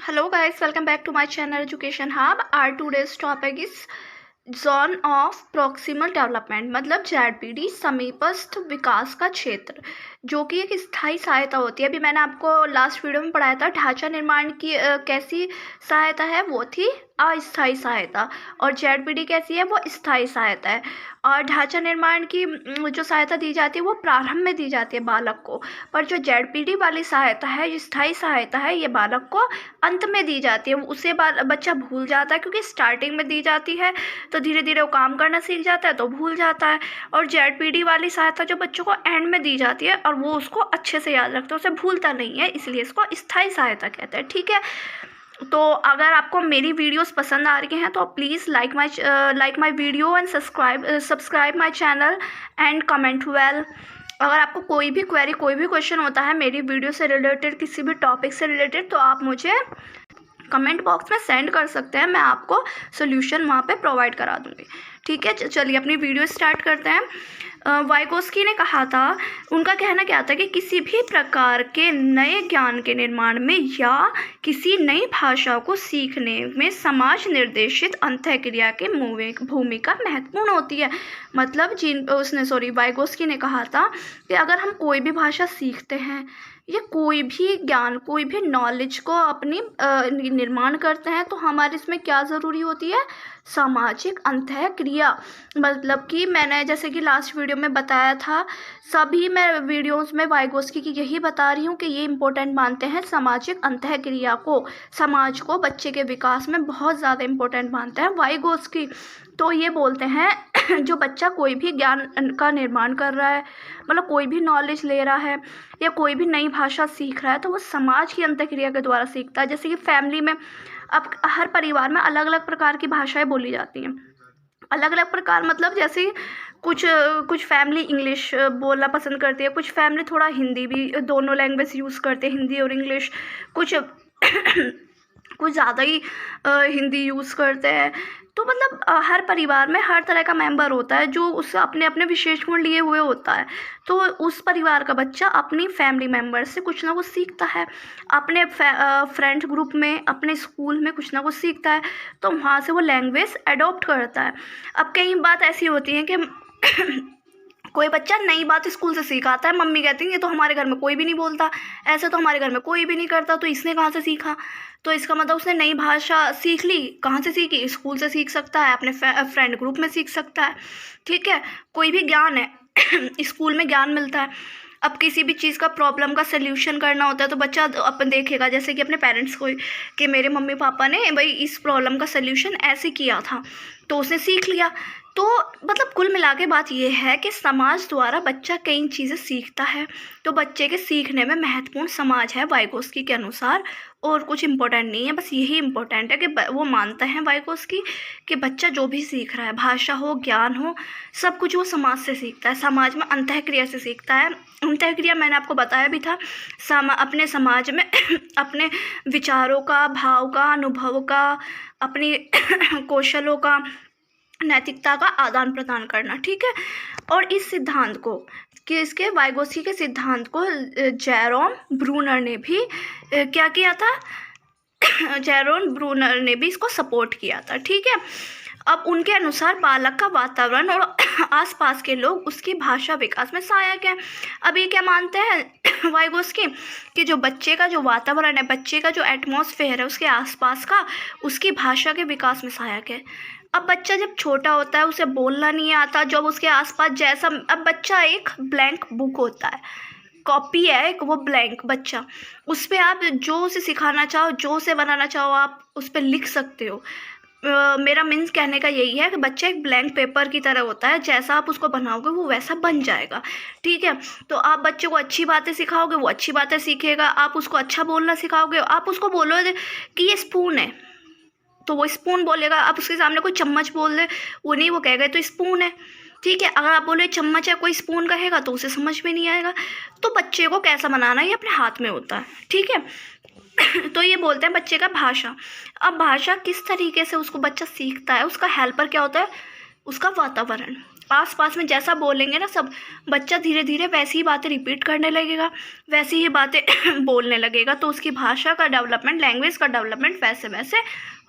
Hello guys, welcome back to my channel Education Hub. Our today's topic is zone of proximal development मतलब ZPD समीपस्थ विकास का क्षेत्र, जो कि एक स्थायी सहायता होती है। अभी मैंने आपको लास्ट वीडियो में पढ़ाया था ढांचा निर्माण की कैसी सहायता है, वो थी अस्थायी सहायता, और जेडपीडी कैसी है, वो स्थायी सहायता है। और ढांचा निर्माण की जो सहायता दी जाती है वो प्रारंभ में दी जाती है बालक को, पर जो जेडपीडी वाली सहायता है, जो स्थायी सहायता है, ये बालक को अंत में दी जाती है। उसे बच्चा भूल जाता है, क्योंकि स्टार्टिंग में दी जाती है तो धीरे धीरे वो काम करना सीख जाता है तो भूल जाता है। और जेडपीडी वाली सहायता जो बच्चों को एंड में दी जाती है और वो उसको अच्छे से याद रखता है, उसे भूलता नहीं है, इसलिए इसको स्थायी सहायता कहते हैं। ठीक है, तो अगर आपको मेरी वीडियोस पसंद आ रही हैं तो please like my video and subscribe my channel and comment well. अगर आपको कोई भी क्वेरी, कोई भी क्वेश्चन होता है मेरी वीडियो से रिलेटेड, किसी भी टॉपिक से रिलेटेड, तो आप मुझे कमेंट बॉक्स में सेंड कर सकते हैं, मैं आपको सोल्यूशन वहाँ पे प्रोवाइड करा दूँगी। ठीक है, चलिए अपनी वीडियो स्टार्ट करते हैं। वाइगोस्की ने कहा था, उनका कहना क्या था कि किसी भी प्रकार के नए ज्ञान के निर्माण में या किसी नई भाषा को सीखने में समाज निर्देशित अंतःक्रिया की भूमिका महत्वपूर्ण होती है। मतलब वाइगोस्की ने कहा था कि अगर हम कोई भी भाषा सीखते हैं या कोई भी ज्ञान, कोई भी नॉलेज को अपनी निर्माण करते हैं, तो हमारे इसमें क्या ज़रूरी होती है, सामाजिक अंतःक्रिया। मतलब कि मैंने जैसे कि लास्ट वीडियो में बताया था, सभी मैं वीडियोस में वाइगोस्की की यही बता रही हूँ कि ये इम्पोर्टेंट मानते हैं सामाजिक अंतःक्रिया को, समाज को बच्चे के विकास में बहुत ज़्यादा इम्पोर्टेंट मानते हैं वाइगोस्की। तो ये बोलते हैं जो बच्चा कोई भी ज्ञान का निर्माण कर रहा है, मतलब कोई भी नॉलेज ले रहा है या कोई भी नई भाषा सीख रहा है, तो वो समाज की अंतःक्रिया के द्वारा सीखता है। जैसे कि फैमिली में, अब हर परिवार में अलग अलग प्रकार की भाषाएं बोली जाती हैं। अलग अलग प्रकार मतलब जैसे कुछ फैमिली इंग्लिश बोलना पसंद करती है, कुछ फैमिली थोड़ा हिंदी भी, दोनों लैंग्वेज यूज़ करते हैं, हिंदी और इंग्लिश। कुछ कुछ ज़्यादा ही हिंदी यूज़ करते हैं। तो मतलब हर परिवार में हर तरह का मेंबर होता है जो उससे अपने अपने विशेष गुण लिए हुए होता है। तो उस परिवार का बच्चा अपनी फैमिली मेंबर से कुछ ना कुछ सीखता है, अपने फ्रेंड ग्रुप में, अपने स्कूल में कुछ ना कुछ सीखता है, तो वहाँ से वो लैंग्वेज अडॉप्ट करता है। अब कई बात ऐसी होती है कि कोई बच्चा नई बात स्कूल से सीख आता है, मम्मी कहती है ये तो हमारे घर में कोई भी नहीं बोलता, ऐसे तो हमारे घर में कोई भी नहीं करता, तो इसने कहाँ से सीखा। तो इसका मतलब उसने नई भाषा सीख ली, कहाँ से सीखी, स्कूल से सीख सकता है, अपने फ्रेंड ग्रुप में सीख सकता है। ठीक है, कोई भी ज्ञान है स्कूल में ज्ञान मिलता है। अब किसी भी चीज़ का प्रॉब्लम का सल्यूशन करना होता है तो बच्चा अपन देखेगा, जैसे कि अपने पेरेंट्स को, कि मेरे मम्मी पापा ने भाई इस प्रॉब्लम का सल्यूशन ऐसे किया था, तो उसने सीख लिया। तो मतलब कुल मिला के बात यह है कि समाज द्वारा बच्चा कई चीज़ें सीखता है, तो बच्चे के सीखने में महत्वपूर्ण समाज है वाइगोस्की के अनुसार, और कुछ इम्पोर्टेंट नहीं है, बस यही इम्पोर्टेंट है कि वो मानते हैं वाइगोस्की कि बच्चा जो भी सीख रहा है, भाषा हो, ज्ञान हो, सब कुछ वो समाज से सीखता है, समाज में अंतःक्रिया से सीखता है। अंतःक्रिया मैंने आपको बताया भी था, अपने समाज में अपने विचारों का, भाव का, अनुभव का, अपनी कौशलों का, नैतिकता का आदान प्रदान करना। ठीक है, और इस सिद्धांत को, कि इसके वाइगोस्की के सिद्धांत को जेरोम ब्रूनर ने भी क्या किया था जेरोम ब्रूनर ने भी इसको सपोर्ट किया था। ठीक है, अब उनके अनुसार बालक का वातावरण और आसपास के लोग उसकी भाषा विकास में सहायक हैं। अब ये क्या मानते हैं वाइगोस्की कि जो बच्चे का जो वातावरण है, बच्चे का जो एटमॉस्फेयर है, उसके आसपास का, उसकी भाषा के विकास में सहायक है। अब बच्चा जब छोटा होता है, उसे बोलना नहीं आता, जब उसके आसपास जैसा, अब बच्चा एक ब्लैंक बुक होता है, कॉपी है एक, वो ब्लैंक बच्चा, उस पर आप जो उसे सिखाना चाहो, जो उसे बनाना चाहो, आप उस पर लिख सकते हो। मेरा मीन्स कहने का यही है कि बच्चा एक ब्लैंक पेपर की तरह होता है, जैसा आप उसको बनाओगे वो वैसा बन जाएगा। ठीक है, तो आप बच्चे को अच्छी बातें सिखाओगे, वो अच्छी बातें सीखेगा। आप उसको अच्छा बोलना सिखाओगे, आप उसको बोलोगे कि ये स्पून है तो वो स्पून बोलेगा। आप उसके सामने कोई चम्मच बोल दे, वो नहीं, वो कहेगा तो स्पून है। ठीक है, अगर आप बोले चम्मच है, कोई स्पून कहेगा तो उसे समझ में नहीं आएगा। तो बच्चे को कैसा बनाना, ये अपने हाथ में होता है। ठीक है तो ये बोलते हैं बच्चे का भाषा। अब भाषा किस तरीके से उसको बच्चा सीखता है, उसका हेल्पर क्या होता है, उसका वातावरण। आस पास में जैसा बोलेंगे ना सब, बच्चा धीरे धीरे वैसी ही बातें रिपीट करने लगेगा, वैसी ही बातें बोलने लगेगा। तो उसकी भाषा का डेवलपमेंट, लैंग्वेज का डेवलपमेंट वैसे वैसे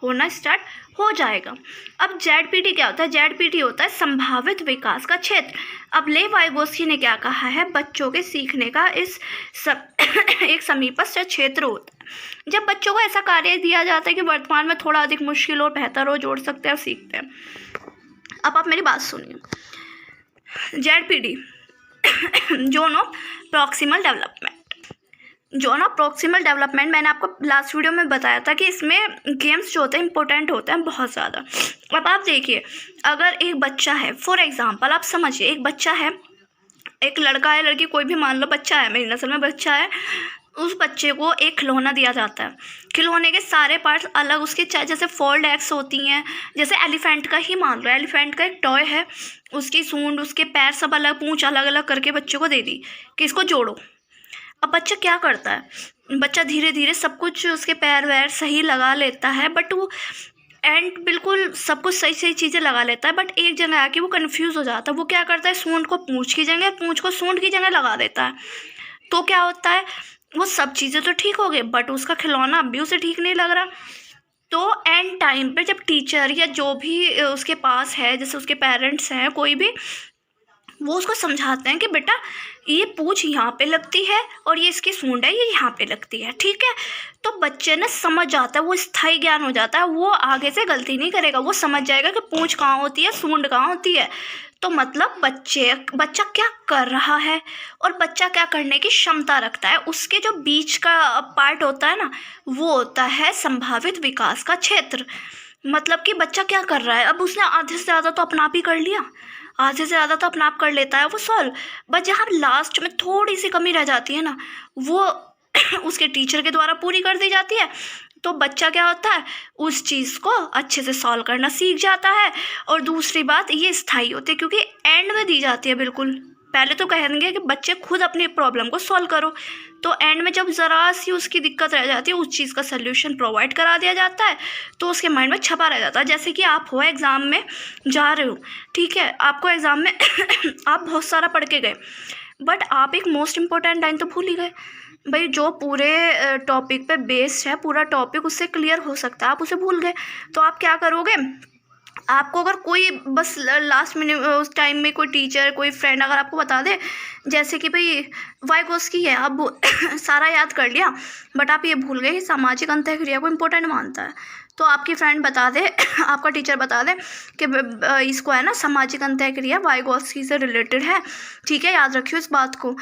होना स्टार्ट हो जाएगा। अब जेडपीटी क्या होता है? जेडपीटी होता है संभावित विकास का क्षेत्र। अब लेव वाइगोत्स्की ने क्या कहा है? बच्चों के सीखने का एक समीपस्थ क्षेत्र होता है। जब बच्चों को ऐसा कार्य दिया जाता है कि वर्तमान में थोड़ा अधिक मुश्किल और बेहतर हो, जोड़ सकते हैं और सीखते हैं। अब आप मेरी बात सुनिए। ZPD zone of proximal development. Zone of proximal development मैंने आपको लास्ट वीडियो में बताया था कि इसमें गेम्स जो होते हैं इंपॉर्टेंट होते हैं बहुत ज़्यादा। अब आप देखिए, अगर एक बच्चा है, फॉर एग्जांपल आप समझिए, एक बच्चा है, एक लड़का है, लड़की, कोई भी मान लो बच्चा है, मेरी नस्ल में बच्चा है, उस बच्चे को एक खिलौना दिया जाता है। खिलौने के सारे पार्ट्स अलग, उसके जैसे फोल्ड एक्स होती हैं, जैसे एलिफेंट का ही मान लो, एलिफेंट का एक टॉय है, उसकी सूंड, उसके पैर सब अलग, पूंछ अलग अलग करके बच्चे को दे दी कि इसको जोड़ो। अब बच्चा क्या करता है? बच्चा धीरे धीरे सब कुछ, उसके पैर वैर सही लगा लेता है, बट वो एंड बिल्कुल सब कुछ सही सही चीज़ें लगा लेता है, बट एक जगह आके वो कन्फ्यूज़ हो जाता है। वो क्या करता है? सूंड को पूंछ की जगह, पूंछ को सूंड की जगह लगा देता है। तो क्या होता है? वो सब चीज़ें तो ठीक हो गई, बट उसका खिलौना अब भी उसे ठीक नहीं लग रहा। तो एंड टाइम पे जब टीचर या जो भी उसके पास है, जैसे उसके पेरेंट्स हैं, कोई भी, वो उसको समझाते हैं कि बेटा ये पूंछ यहाँ पे लगती है और ये इसकी सूंड है, ये यहाँ पे लगती है, ठीक है। तो बच्चे ने समझ जाता है, वो स्थायी ज्ञान हो जाता है, वो आगे से गलती नहीं करेगा, वो समझ जाएगा कि पूंछ कहाँ होती है, सूंड कहाँ होती है। तो मतलब बच्चा क्या कर रहा है और बच्चा क्या करने की क्षमता रखता है, उसके जो बीच का पार्ट होता है ना, वो होता है संभावित विकास का क्षेत्र। मतलब कि बच्चा क्या कर रहा है, अब उसने आधे से ज़्यादा तो अपना आप ही कर लिया, आधे से ज़्यादा तो अपना आप कर लेता है वो सॉल्व, बट जहाँ लास्ट में थोड़ी सी कमी रह जाती है ना, वो उसके टीचर के द्वारा पूरी कर दी जाती है। तो बच्चा क्या होता है? उस चीज़ को अच्छे से सॉल्व करना सीख जाता है। और दूसरी बात, ये स्थायी होती है क्योंकि एंड में दी जाती है। बिल्कुल पहले तो कहेंगे कि बच्चे खुद अपनी प्रॉब्लम को सॉल्व करो, तो एंड में जब ज़रा सी उसकी दिक्कत रह जाती है, उस चीज़ का सल्यूशन प्रोवाइड करा दिया जाता है, तो उसके माइंड में छपा रह जाता है। जैसे कि आप हो एग्ज़ाम में जा रहे हो, ठीक है, आपको एग्ज़ाम में आप बहुत सारा पढ़ के गए, बट आप एक मोस्ट इम्पोर्टेंट लाइन तो भूल ही गए। भाई जो पूरे टॉपिक पे बेस्ड है, पूरा टॉपिक उससे क्लियर हो सकता है, आप उसे भूल गए, तो आप क्या करोगे? आपको अगर कोई बस लास्ट मिनट उस टाइम में कोई टीचर, कोई फ्रेंड अगर आपको बता दे, जैसे कि भाई वाइगोत्स्की है, अब सारा याद कर लिया, बट आप ये भूल गए कि सामाजिक अंतःक्रिया को इम्पोर्टेंट मानता है, तो आपकी फ्रेंड बता दे, आपका टीचर बता दे कि इसको है ना सामाजिक अंतःक्रिया वाइगोत्स्की से रिलेटेड है, ठीक है, याद रखियो इस बात को।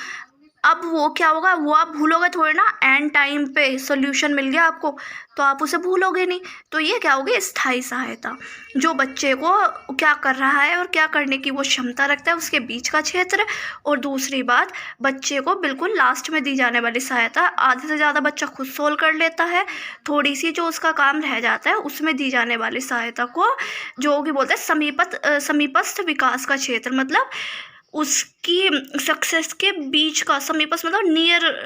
अब वो क्या होगा? वो आप भूलोगे थोड़े ना, एंड टाइम पे सॉल्यूशन मिल गया आपको, तो आप उसे भूलोगे नहीं। तो ये क्या होगी? स्थायी सहायता, जो बच्चे को क्या कर रहा है और क्या करने की वो क्षमता रखता है, उसके बीच का क्षेत्र। और दूसरी बात, बच्चे को बिल्कुल लास्ट में दी जाने वाली सहायता, आधे से ज़्यादा बच्चा खुद सोल्व कर लेता है, थोड़ी सी जो उसका काम रह जाता है उसमें दी जाने वाली सहायता को जो कि बोलते हैं समीपस्थ विकास का क्षेत्र, मतलब उसकी सक्सेस के बीच का, समीपस्थ मतलब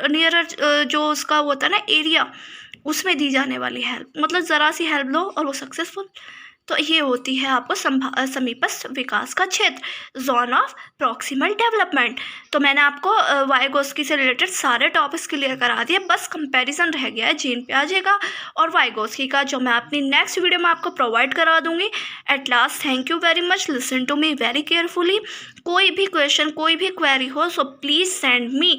नियरर जो उसका होता है ना एरिया, उसमें दी जाने वाली हेल्प, मतलब ज़रा सी हेल्प लो और वो सक्सेसफुल। तो ये होती है आपको समीपस्थ विकास का क्षेत्र, जोन ऑफ प्रॉक्सिमल डेवलपमेंट। तो मैंने आपको वाइगोत्स्की से रिलेटेड सारे टॉपिक्स क्लियर करा दिए, बस कंपैरिजन रह गया है जीन पियाजे का और वाइगोत्स्की का, जो मैं अपनी नेक्स्ट वीडियो में आपको प्रोवाइड करा दूंगी। At last, thank you very much, listen to me very carefully. कोई भी क्वेश्चन, कोई भी क्वेरी हो, so please send me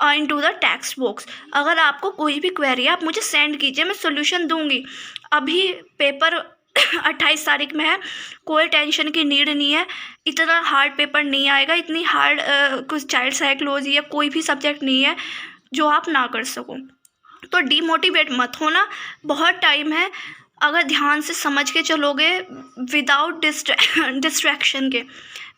into the text box. अगर आपको कोई भी क्वेरी है, आप मुझे सेंड कीजिए, मैं सोल्यूशन दूंगी। अभी पेपर 28 तारीख में है, कोई टेंशन की नीड नहीं है, इतना हार्ड पेपर नहीं आएगा, इतनी हार्ड कुछ चाइल्ड साइकोलॉजी या कोई भी सब्जेक्ट नहीं है जो आप ना कर सको। तो डीमोटिवेट मत होना, बहुत टाइम है। अगर ध्यान से समझ के चलोगे, विदाउट डिस्ट्रैक्शन के,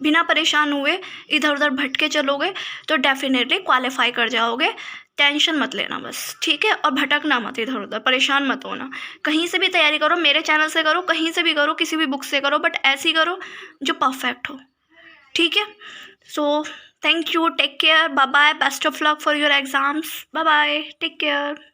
बिना परेशान हुए इधर उधर भटके चलोगे, तो डेफिनेटली क्वालिफाई कर जाओगे। टेंशन मत लेना बस, ठीक है, और भटकना मत, इधर उधर परेशान मत होना। कहीं से भी तैयारी करो, मेरे चैनल से करो, कहीं से भी करो, किसी भी बुक से करो, बट ऐसी करो जो परफेक्ट हो, ठीक है। So thank you, take care, bye bye, best of luck for your exams, bye bye, take care.